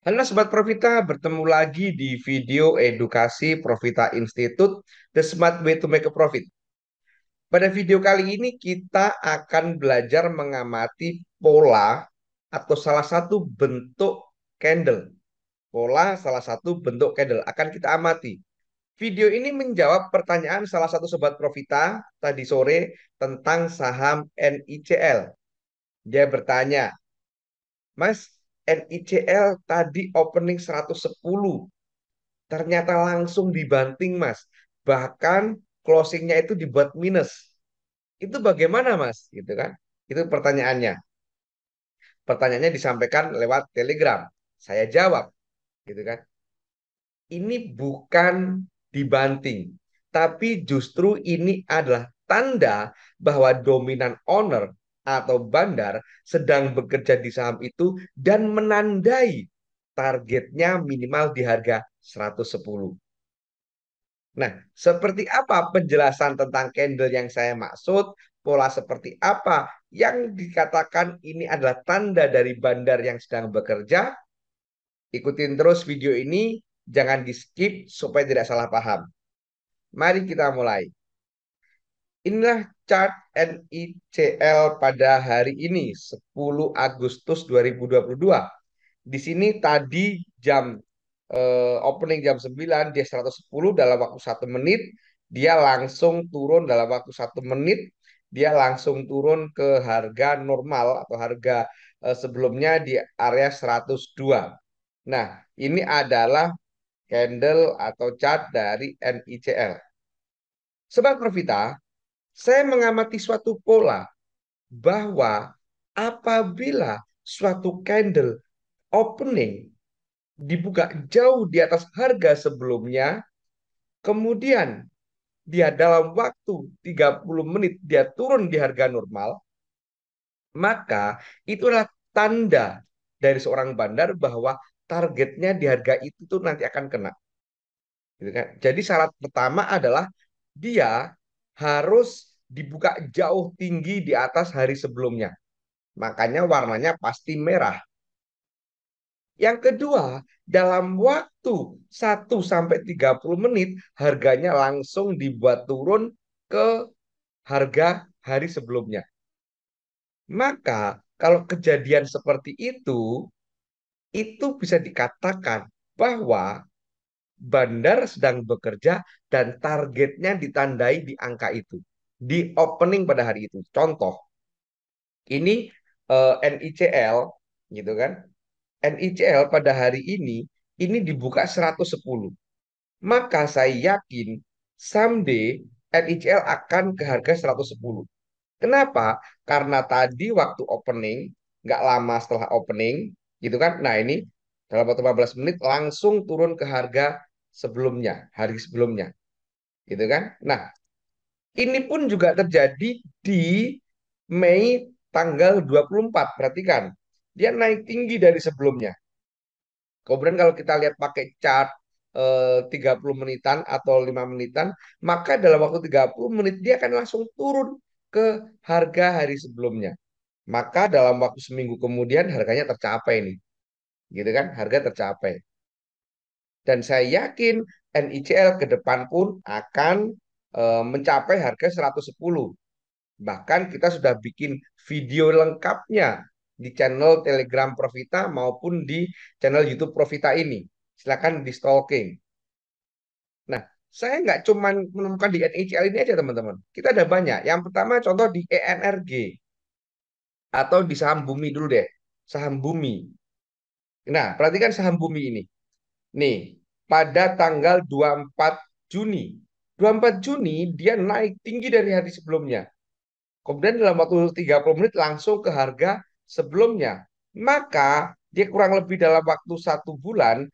Halo Sobat Profita, bertemu lagi di video edukasi Profita Institute, The Smart Way to Make a Profit. Pada video kali ini kita akan belajar mengamati pola atau salah satu bentuk candle. Pola salah satu bentuk candle akan kita amati. Video ini menjawab pertanyaan salah satu Sobat Profita tadi sore tentang saham NICL. Dia bertanya, Mas, NICL tadi opening 110. Ternyata langsung dibanting, Mas. Bahkan closingnya itu dibuat minus. Itu bagaimana, Mas? Gitu kan? Itu pertanyaannya. Pertanyaannya disampaikan lewat Telegram. Saya jawab, gitu kan? Ini bukan dibanting, tapi justru ini adalah tanda bahwa dominan owner atau bandar sedang bekerja di saham itu dan menandai targetnya minimal di harga 110. Nah, seperti apa penjelasan tentang candle yang saya maksud? Pola seperti apa yang dikatakan ini adalah tanda dari bandar yang sedang bekerja? Ikutin terus video ini, jangan di skip supaya tidak salah paham. Mari kita mulai. Inilah chart NICL pada hari ini, 10 Agustus 2022. Di sini tadi jam opening jam 9 dia 110 dalam waktu 1 menit, dia langsung turun dalam waktu 1 menit, dia langsung turun ke harga normal atau harga sebelumnya di area 102. Nah, ini adalah candle atau chart dari NICL. Sobat Profita, saya mengamati suatu pola bahwa apabila suatu candle opening dibuka jauh di atas harga sebelumnya, kemudian dia dalam waktu 30 menit dia turun di harga normal, maka itulah tanda dari seorang bandar bahwa targetnya di harga itu tuh nanti akan kena. Gitu kan? Jadi syarat pertama adalah dia harus dibuka jauh tinggi di atas hari sebelumnya. Makanya warnanya pasti merah. Yang kedua, dalam waktu 1 sampai 30 menit harganya langsung dibuat turun ke harga hari sebelumnya. Maka kalau kejadian seperti itu bisa dikatakan bahwa bandar sedang bekerja dan targetnya ditandai di angka itu. Di opening pada hari itu. Contoh, ini NICL gitu kan. NICL pada hari ini dibuka 110. Maka saya yakin someday NICL akan ke harga 110. Kenapa? Karena tadi waktu opening, nggak lama setelah opening, gitu kan. Nah ini dalam waktu 15 menit langsung turun ke harga sebelumnya, hari sebelumnya, gitu kan. Nah, ini pun juga terjadi di Mei tanggal 24. Perhatikan, dia naik tinggi dari sebelumnya. Kemudian kalau kita lihat pakai chart 30 menitan atau 5 menitan, maka dalam waktu 30 menit dia akan langsung turun ke harga hari sebelumnya. Maka dalam waktu seminggu kemudian harganya tercapai nih. Gitu kan? Harga tercapai. Dan saya yakin NICL ke depan pun akan mencapai harga 110. Bahkan kita sudah bikin video lengkapnya di channel Telegram Profita maupun di channel YouTube Profita ini. Silakan di stalking. Nah, saya nggak cuma menemukan di NICL ini aja teman-teman. Kita ada banyak. Yang pertama contoh di ENRG atau di saham bumi dulu deh. Saham bumi. Nah, perhatikan saham bumi ini. Nih, pada tanggal 24 Juni. 24 Juni dia naik tinggi dari hari sebelumnya. Kemudian dalam waktu 30 menit langsung ke harga sebelumnya. Maka dia kurang lebih dalam waktu 1 bulan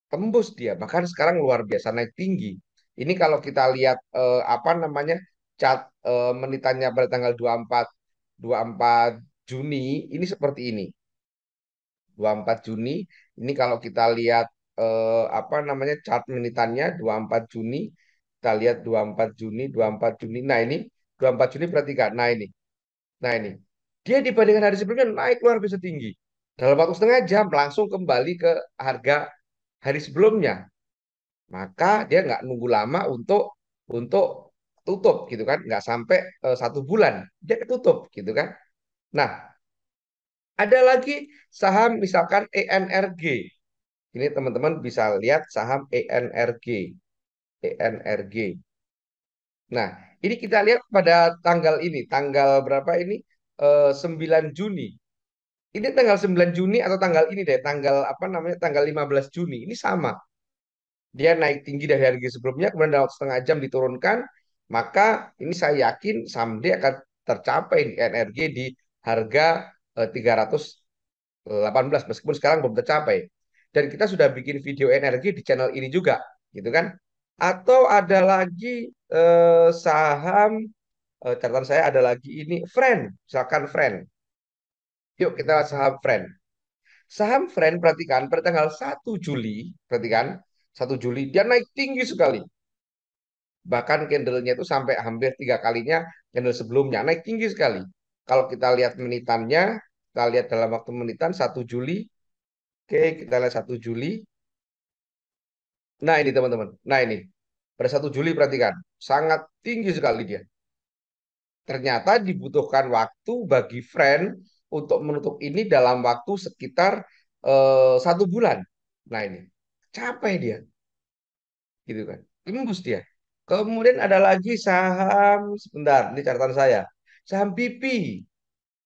tembus dia. Bahkan sekarang luar biasa naik tinggi. Ini kalau kita lihat apa namanya chart menitannya pada tanggal 24 Juni ini seperti ini. 24 Juni ini kalau kita lihat apa namanya chart menitannya 24 Juni, kita lihat 24 Juni, 24 Juni. Nah, ini 24 Juni perhatikan. Nah, ini. Nah, ini. Dia dibandingkan hari sebelumnya naik luar biasa tinggi. Dalam waktu setengah jam langsung kembali ke harga hari sebelumnya. Maka dia nggak nunggu lama untuk tutup gitu kan, nggak sampai 1 bulan dia ketutup gitu kan. Nah, ada lagi saham misalkan ENRG. Ini teman-teman bisa lihat saham ENRG. ENRG. Nah, ini kita lihat pada tanggal ini, tanggal berapa ini? 9 Juni. Ini tanggal 9 Juni atau tanggal ini deh, tanggal apa namanya? Tanggal 15 Juni. Ini sama. Dia naik tinggi dari harga sebelumnya, kemudian dalam setengah jam diturunkan, maka ini saya yakin someday akan tercapai di NRG di harga 318 meskipun sekarang belum tercapai. Dan kita sudah bikin video NRG di channel ini juga, gitu kan? Atau ada lagi saham catatan saya ada lagi ini Friend, misalkan Friend. Yuk kita lihat saham Friend. Saham Friend perhatikan pada tanggal 1 Juli, perhatikan 1 Juli dia naik tinggi sekali. Bahkan candlenya itu sampai hampir 3 kalinya candle sebelumnya. Naik tinggi sekali. Kalau kita lihat menitannya, kita lihat dalam waktu menitan 1 Juli. Oke, kita lihat 1 Juli. Nah ini teman-teman. Nah ini. Pada 1 Juli perhatikan. Sangat tinggi sekali dia. Ternyata dibutuhkan waktu bagi friend untuk menutup ini dalam waktu sekitar 1 bulan. Nah ini. Capai dia. Gitu kan. Tembus dia. Kemudian ada lagi saham, sebentar, ini catatan saya. Saham BP.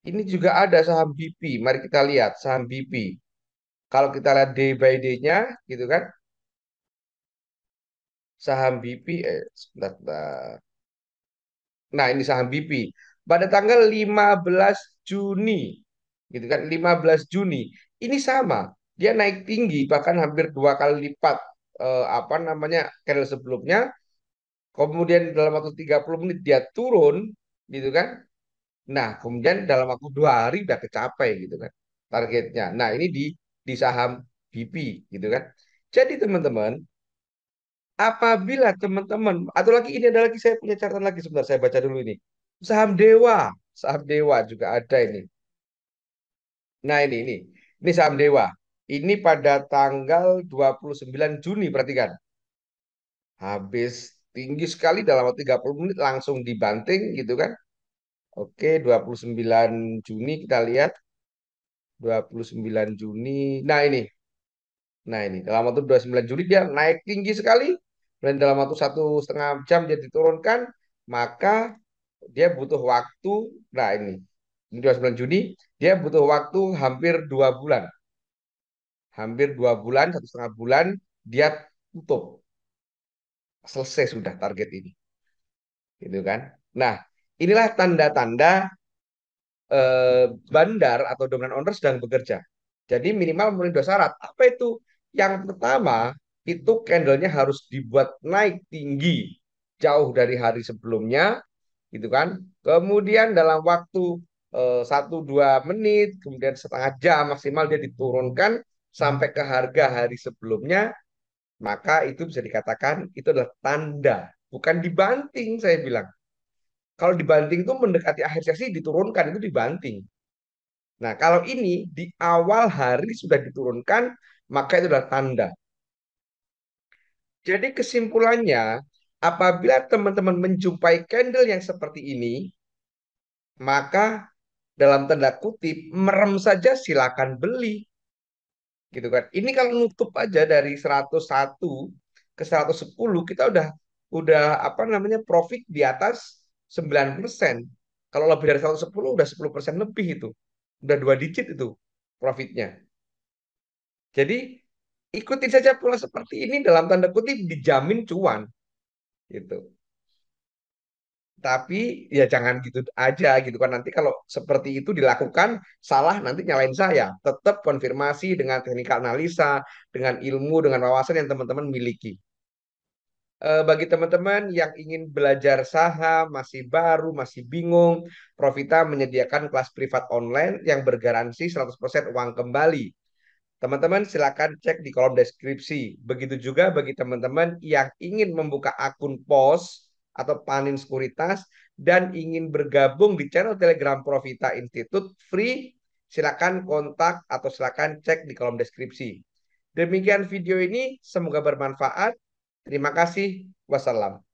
Ini juga ada saham BP. Mari kita lihat saham BP. Kalau kita lihat day by day-nya, gitu kan. Saham BP, sebentar, sebentar. Nah, ini saham BP. Pada tanggal 15 Juni, gitu kan, 15 Juni. Ini sama. Dia naik tinggi, bahkan hampir 2 kali lipat apa namanya candle sebelumnya. Kemudian dalam waktu 30 menit dia turun, gitu kan. Nah, kemudian dalam waktu 2 hari udah kecapai gitu kan targetnya. Nah, ini di saham BP gitu kan. Jadi teman-teman, apabila teman-teman atau lagi ini ada lagi saya punya catatan lagi sebentar saya baca dulu ini. Saham Dewa juga ada ini. Nah, ini saham Dewa. Ini pada tanggal 29 Juni perhatikan. Habis tinggi sekali dalam waktu 30 menit langsung dibanting gitu kan. Oke, 29 Juni kita lihat 29 Juni. Nah ini dalam waktu 29 Juli dia naik tinggi sekali dan dalam waktu 1,5 jam dia diturunkan, maka dia butuh waktu. Nah ini 29 Juni dia butuh waktu hampir 2 bulan, 1,5 bulan dia tutup selesai sudah target ini, gitu kan? Nah inilah tanda-tanda bandar atau dominan owner sedang bekerja. Jadi minimal memenuhi dua syarat. Apa itu? Yang pertama, itu candlenya harus dibuat naik tinggi jauh dari hari sebelumnya, gitu kan. Kemudian dalam waktu 1-2 menit, kemudian setengah jam maksimal dia diturunkan sampai ke harga hari sebelumnya, maka itu bisa dikatakan itu adalah tanda, bukan dibanting saya bilang. Kalau dibanting itu mendekati akhir sesi diturunkan itu dibanting. Nah, kalau ini di awal hari sudah diturunkan, maka itu adalah tanda. Jadi kesimpulannya, apabila teman-teman menjumpai candle yang seperti ini, maka dalam tanda kutip merem saja silakan beli, gitu kan. Ini kalau nutup aja dari 101 ke 110 kita udah apa namanya profit di atas 9%. Kalau lebih dari 110 udah 10% lebih itu. Udah 2 digit itu profitnya. Jadi ikutin saja pola seperti ini dalam tanda kutip dijamin cuan gitu. Tapi ya jangan gitu aja gitu kan nanti kalau seperti itu dilakukan salah nanti nyalain saya. Tetap konfirmasi dengan teknik analisa, dengan ilmu, dengan wawasan yang teman-teman miliki. Bagi teman-teman yang ingin belajar saham, masih baru, masih bingung, Profita menyediakan kelas privat online yang bergaransi 100% uang kembali. Teman-teman silakan cek di kolom deskripsi. Begitu juga bagi teman-teman yang ingin membuka akun POS atau Panin Sekuritas dan ingin bergabung di channel Telegram Profita Institute free. silakan kontak atau silakan cek di kolom deskripsi. Demikian video ini, semoga bermanfaat. Terima kasih. Wassalam.